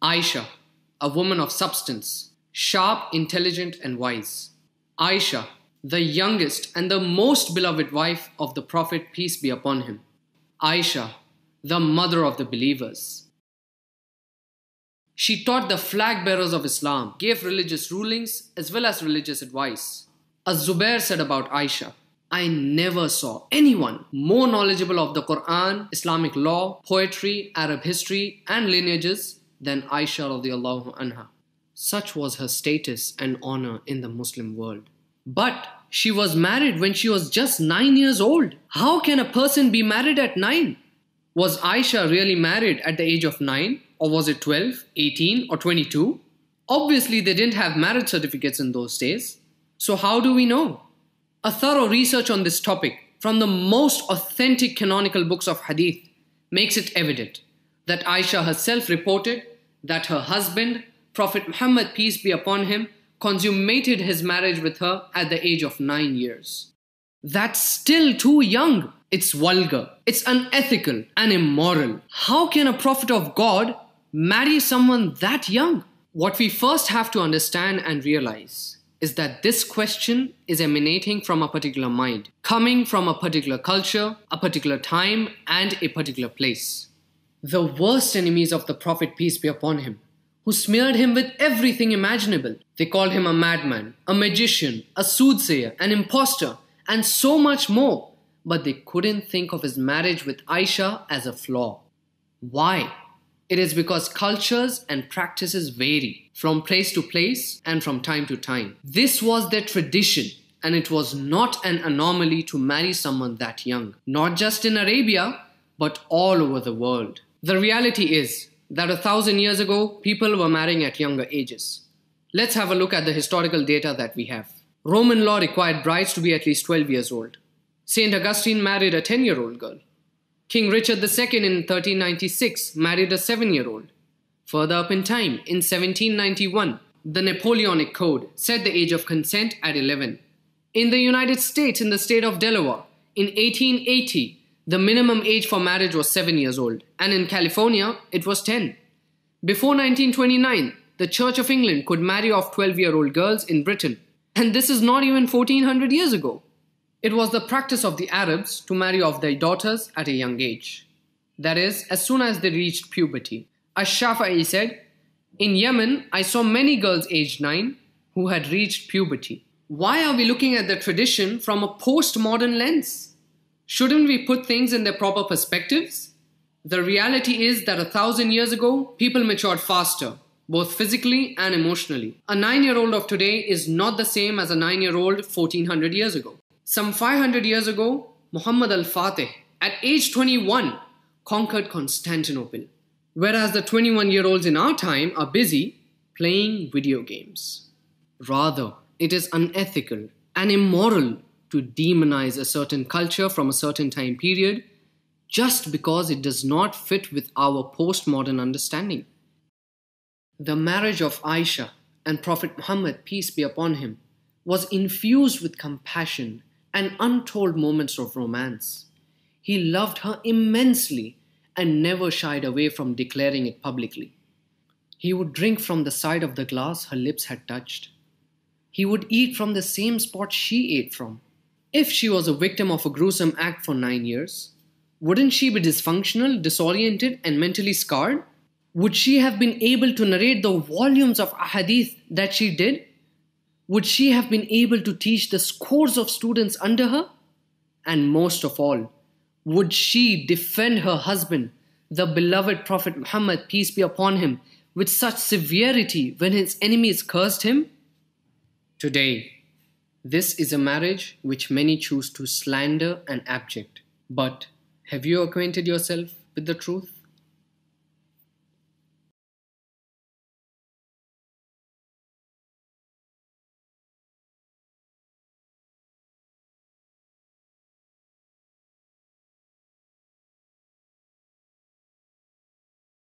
Aisha, a woman of substance, sharp, intelligent, and wise. Aisha, the youngest and the most beloved wife of the Prophet, peace be upon him. Aisha, the mother of the believers. She taught the flag bearers of Islam, gave religious rulings as well as religious advice. Az-Zubair said about Aisha, I never saw anyone more knowledgeable of the Quran, Islamic law, poetry, Arab history, and lineages than Aisha radiallahu anha. Such was her status and honor in the Muslim world. But she was married when she was just 9 years old. How can a person be married at 9? Was Aisha really married at the age of 9? Or was it 12, 18, or 22? Obviously, they didn't have marriage certificates in those days. So how do we know? A thorough research on this topic from the most authentic canonical books of hadith makes it evident that Aisha herself reported that her husband, Prophet Muhammad, peace be upon him, consummated his marriage with her at the age of 9 years. That's still too young. It's vulgar, it's unethical and immoral. How can a prophet of God marry someone that young? What we first have to understand and realize is that this question is emanating from a particular mind, coming from a particular culture, a particular time, and a particular place. The worst enemies of the Prophet, peace be upon him, who smeared him with everything imaginable. They called him a madman, a magician, a soothsayer, an impostor, and so much more. But they couldn't think of his marriage with Aisha as a flaw. Why? It is because cultures and practices vary from place to place and from time to time. This was their tradition, and it was not an anomaly to marry someone that young. Not just in Arabia, but all over the world. The reality is that 1,000 years ago, people were marrying at younger ages. Let's have a look at the historical data that we have. Roman law required brides to be at least 12 years old. Saint Augustine married a 10-year-old girl. King Richard II in 1396 married a 7-year-old. Further up in time, in 1791, the Napoleonic Code set the age of consent at 11. In the United States, in the state of Delaware, in 1880, the minimum age for marriage was 7 years old, and in California, it was 10. Before 1929, the Church of England could marry off 12-year-old girls in Britain, and this is not even 1400 years ago. It was the practice of the Arabs to marry off their daughters at a young age. That is, as soon as they reached puberty. Ash-Shafi'i said, in Yemen, I saw many girls aged 9 who had reached puberty. Why are we looking at the tradition from a postmodern lens? Shouldn't we put things in their proper perspectives? The reality is that 1,000 years ago, people matured faster, both physically and emotionally. A 9-year-old of today is not the same as a 9-year-old 1400 years ago. Some 500 years ago, Muhammad al-Fatih, at age 21, conquered Constantinople, whereas the 21-year-olds in our time are busy playing video games. Rather, it is unethical and immoral to demonize a certain culture from a certain time period just because it does not fit with our postmodern understanding. The marriage of Aisha and Prophet Muhammad, peace be upon him, was infused with compassion and untold moments of romance. He loved her immensely and never shied away from declaring it publicly. He would drink from the side of the glass her lips had touched. He would eat from the same spot she ate from. If she was a victim of a gruesome act for 9 years, wouldn't she be dysfunctional, disoriented, and mentally scarred? Would she have been able to narrate the volumes of ahadith that she did? Would she have been able to teach the scores of students under her? And most of all, would she defend her husband, the beloved Prophet Muhammad, peace be upon him, with such severity when his enemies cursed him? Today, this is a marriage which many choose to slander and abject. But have you acquainted yourself with the truth?